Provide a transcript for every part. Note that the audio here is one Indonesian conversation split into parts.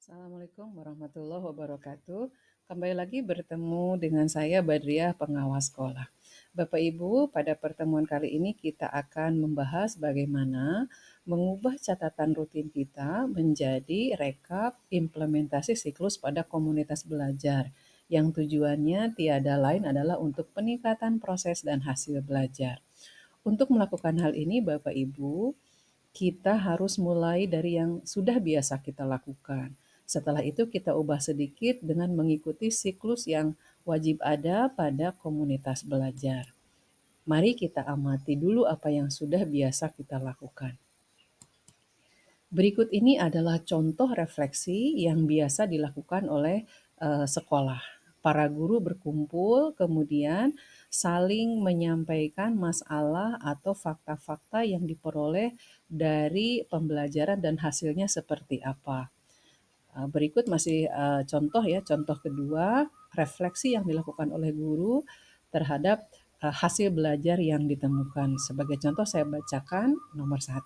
Assalamualaikum warahmatullahi wabarakatuh. Kembali lagi bertemu dengan saya Badriah, pengawas sekolah. Bapak Ibu, pada pertemuan kali ini kita akan membahas bagaimana mengubah catatan rutin kita menjadi rekap implementasi siklus pada komunitas belajar, yang tujuannya tiada lain adalah untuk peningkatan proses dan hasil belajar. Untuk melakukan hal ini, Bapak Ibu, kita harus mulai dari yang sudah biasa kita lakukan. Setelah itu kita ubah sedikit dengan mengikuti siklus yang wajib ada pada komunitas belajar. Mari kita amati dulu apa yang sudah biasa kita lakukan. Berikut ini adalah contoh refleksi yang biasa dilakukan oleh sekolah. Para guru berkumpul, kemudian saling menyampaikan masalah atau fakta-fakta yang diperoleh dari pembelajaran dan hasilnya seperti apa. Berikut masih contoh ya, contoh kedua, refleksi yang dilakukan oleh guru terhadap hasil belajar yang ditemukan. Sebagai contoh saya bacakan nomor 1,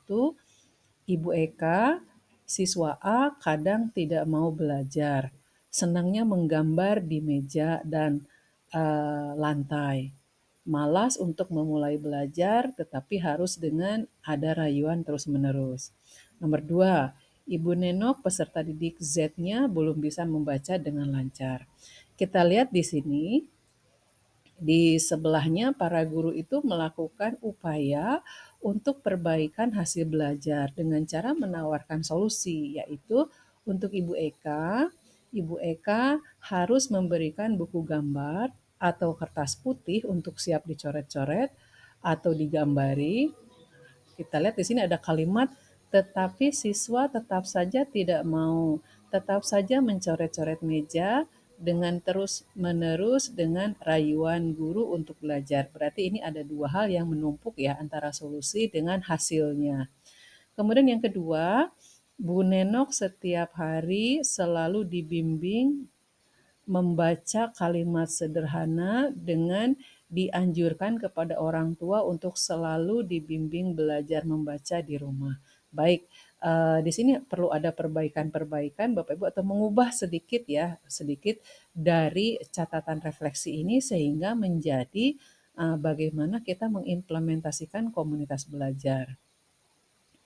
Ibu Eka, siswa A kadang tidak mau belajar. Senangnya menggambar di meja dan lantai. Malas untuk memulai belajar, tetapi harus dengan ada rayuan terus-menerus. Nomor 2, Ibu Nenok peserta didik Z-nya belum bisa membaca dengan lancar. Kita lihat di sini, di sebelahnya para guru itu melakukan upaya untuk perbaikan hasil belajar dengan cara menawarkan solusi, yaitu untuk Ibu Eka harus memberikan buku gambar atau kertas putih untuk siap dicoret-coret atau digambari. Kita lihat di sini ada kalimat, tetapi siswa tetap saja tidak mau, tetap saja mencoret-coret meja dengan terus-menerus dengan rayuan guru untuk belajar. Berarti ini ada dua hal yang menumpuk ya, antara solusi dengan hasilnya. Kemudian yang kedua, Bu Nenok setiap hari selalu dibimbing membaca kalimat sederhana dengan dianjurkan kepada orang tua untuk selalu dibimbing belajar membaca di rumah. Baik, di sini perlu ada perbaikan-perbaikan Bapak Ibu atau mengubah sedikit ya, sedikit dari catatan refleksi ini sehingga menjadi bagaimana kita mengimplementasikan komunitas belajar.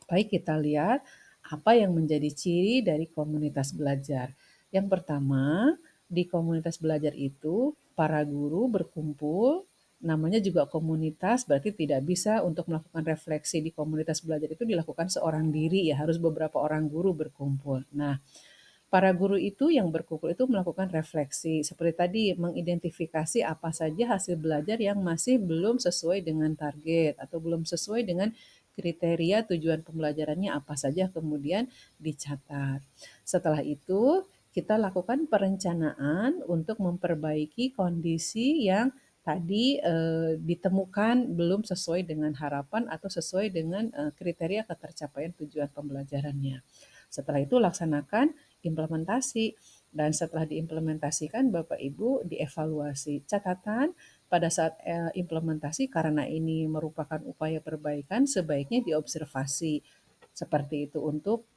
Baik, kita lihat apa yang menjadi ciri dari komunitas belajar. Yang pertama, di komunitas belajar itu para guru berkumpul, namanya juga komunitas, berarti tidak bisa untuk melakukan refleksi di komunitas belajar itu dilakukan seorang diri ya, harus beberapa orang guru berkumpul. Nah, para guru itu yang berkumpul itu melakukan refleksi, seperti tadi mengidentifikasi apa saja hasil belajar yang masih belum sesuai dengan target atau belum sesuai dengan kriteria tujuan pembelajarannya apa saja, kemudian dicatat. Setelah itu kita lakukan perencanaan untuk memperbaiki kondisi yang tadi ditemukan belum sesuai dengan harapan atau sesuai dengan kriteria ketercapaian tujuan pembelajarannya. Setelah itu laksanakan implementasi, dan setelah diimplementasikan Bapak Ibu dievaluasi. Catatan pada saat implementasi karena ini merupakan upaya perbaikan sebaiknya diobservasi seperti itu untuk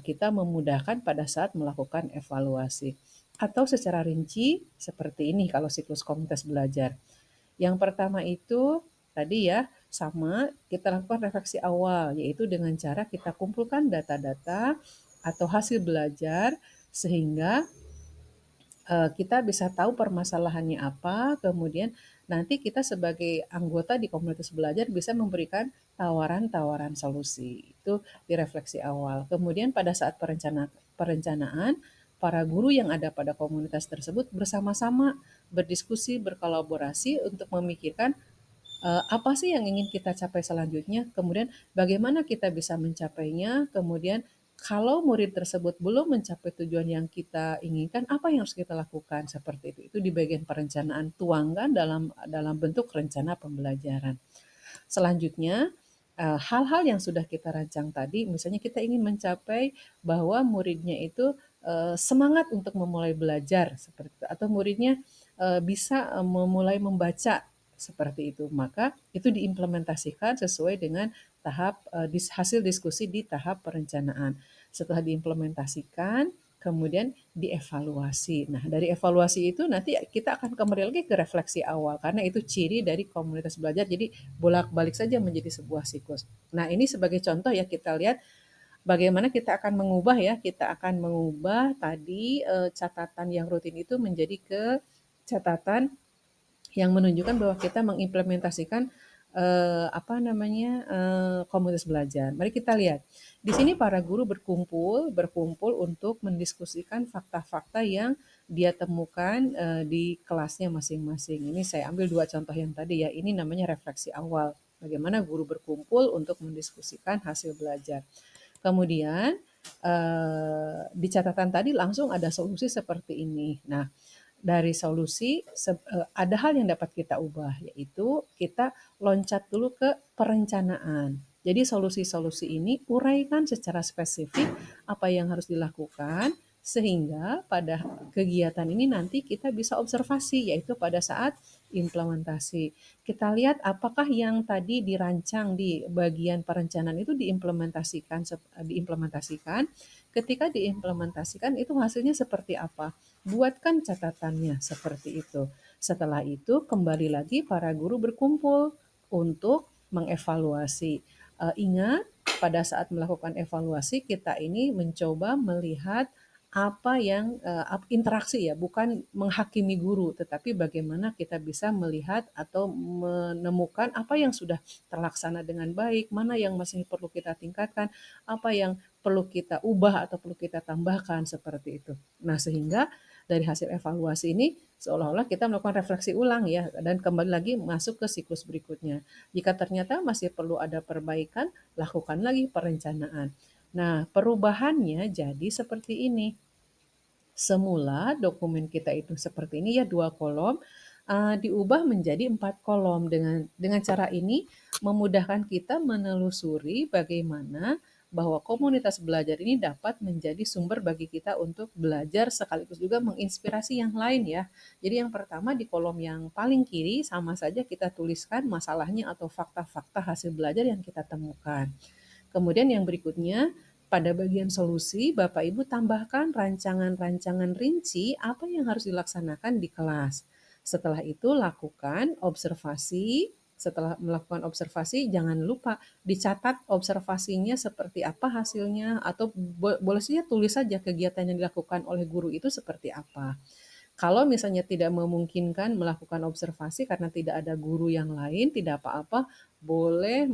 kita memudahkan pada saat melakukan evaluasi. Atau secara rinci seperti ini kalau siklus komunitas belajar. Yang pertama itu tadi ya, sama kita lakukan refleksi awal, yaitu dengan cara kita kumpulkan data-data atau hasil belajar sehingga kita bisa tahu permasalahannya apa, kemudian nanti kita sebagai anggota di komunitas belajar bisa memberikan tawaran-tawaran solusi. Itu di refleksi awal. Kemudian pada saat perencanaan, para guru yang ada pada komunitas tersebut bersama-sama berdiskusi, berkolaborasi untuk memikirkan apa sih yang ingin kita capai selanjutnya, kemudian bagaimana kita bisa mencapainya, kemudian kalau murid tersebut belum mencapai tujuan yang kita inginkan, apa yang harus kita lakukan seperti itu. Itu di bagian perencanaan, tuangkan dalam bentuk rencana pembelajaran. Selanjutnya, hal-hal yang sudah kita rancang tadi, misalnya kita ingin mencapai bahwa muridnya itu semangat untuk memulai belajar seperti itu, atau muridnya bisa memulai membaca seperti itu, maka itu diimplementasikan sesuai dengan tahap hasil diskusi di tahap perencanaan. Setelah diimplementasikan, kemudian dievaluasi. Nah, dari evaluasi itu nanti kita akan kembali lagi ke refleksi awal, karena itu ciri dari komunitas belajar, jadi bolak-balik saja menjadi sebuah siklus. Nah, ini sebagai contoh ya kita lihat bagaimana kita akan mengubah ya, kita akan mengubah tadi catatan yang rutin itu menjadi ke catatan yang menunjukkan bahwa kita mengimplementasikan apa namanya komunitas belajar. Mari kita lihat. Di sini para guru berkumpul untuk mendiskusikan fakta-fakta yang dia temukan di kelasnya masing-masing. Ini saya ambil dua contoh yang tadi ya. Ini namanya refleksi awal. Bagaimana guru berkumpul untuk mendiskusikan hasil belajar. Kemudian di catatan tadi langsung ada solusi seperti ini. Nah, dari solusi ada hal yang dapat kita ubah, yaitu kita loncat dulu ke perencanaan. Jadi solusi-solusi ini uraikan secara spesifik apa yang harus dilakukan sehingga pada kegiatan ini nanti kita bisa observasi, yaitu pada saat implementasi. Kita lihat apakah yang tadi dirancang di bagian perencanaan itu diimplementasikan. Ketika diimplementasikan itu hasilnya seperti apa? Buatkan catatannya seperti itu. Setelah itu kembali lagi para guru berkumpul untuk mengevaluasi. Ingat pada saat melakukan evaluasi kita ini mencoba melihat apa yang interaksi ya, bukan menghakimi guru, tetapi bagaimana kita bisa melihat atau menemukan apa yang sudah terlaksana dengan baik, mana yang masih perlu kita tingkatkan, apa yang perlu kita ubah atau perlu kita tambahkan seperti itu. Nah, sehingga dari hasil evaluasi ini seolah-olah kita melakukan refleksi ulang ya dan kembali lagi masuk ke siklus berikutnya. Jika ternyata masih perlu ada perbaikan, lakukan lagi perencanaan. Nah, perubahannya jadi seperti ini. Semula dokumen kita itu seperti ini ya 2 kolom, diubah menjadi 4 kolom. Dengan cara ini memudahkan kita menelusuri bagaimana bahwa komunitas belajar ini dapat menjadi sumber bagi kita untuk belajar sekaligus juga menginspirasi yang lain ya. Jadi yang pertama di kolom yang paling kiri sama saja kita tuliskan masalahnya atau fakta-fakta hasil belajar yang kita temukan. Kemudian yang berikutnya, pada bagian solusi, Bapak Ibu tambahkan rancangan-rancangan rinci apa yang harus dilaksanakan di kelas. Setelah itu lakukan observasi. Setelah melakukan observasi, jangan lupa dicatat observasinya seperti apa hasilnya atau boleh saja tulis saja kegiatan yang dilakukan oleh guru itu seperti apa. Kalau misalnya tidak memungkinkan melakukan observasi karena tidak ada guru yang lain, tidak apa-apa, boleh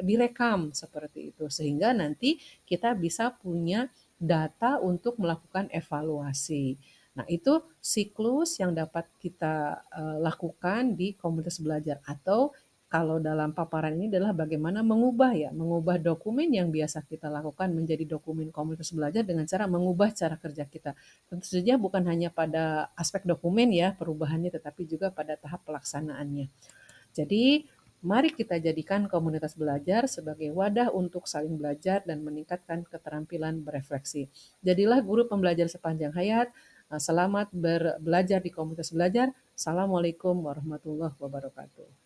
direkam seperti itu sehingga nanti kita bisa punya data untuk melakukan evaluasi. Nah, itu siklus yang dapat kita lakukan di komunitas belajar atau kalau dalam paparan ini adalah bagaimana mengubah dokumen yang biasa kita lakukan menjadi dokumen komunitas belajar dengan cara mengubah cara kerja kita. Tentu saja bukan hanya pada aspek dokumen ya perubahannya, tetapi juga pada tahap pelaksanaannya. Jadi, mari kita jadikan komunitas belajar sebagai wadah untuk saling belajar dan meningkatkan keterampilan berefleksi. Jadilah guru pembelajar sepanjang hayat. Selamat belajar di komunitas belajar. Assalamualaikum warahmatullahi wabarakatuh.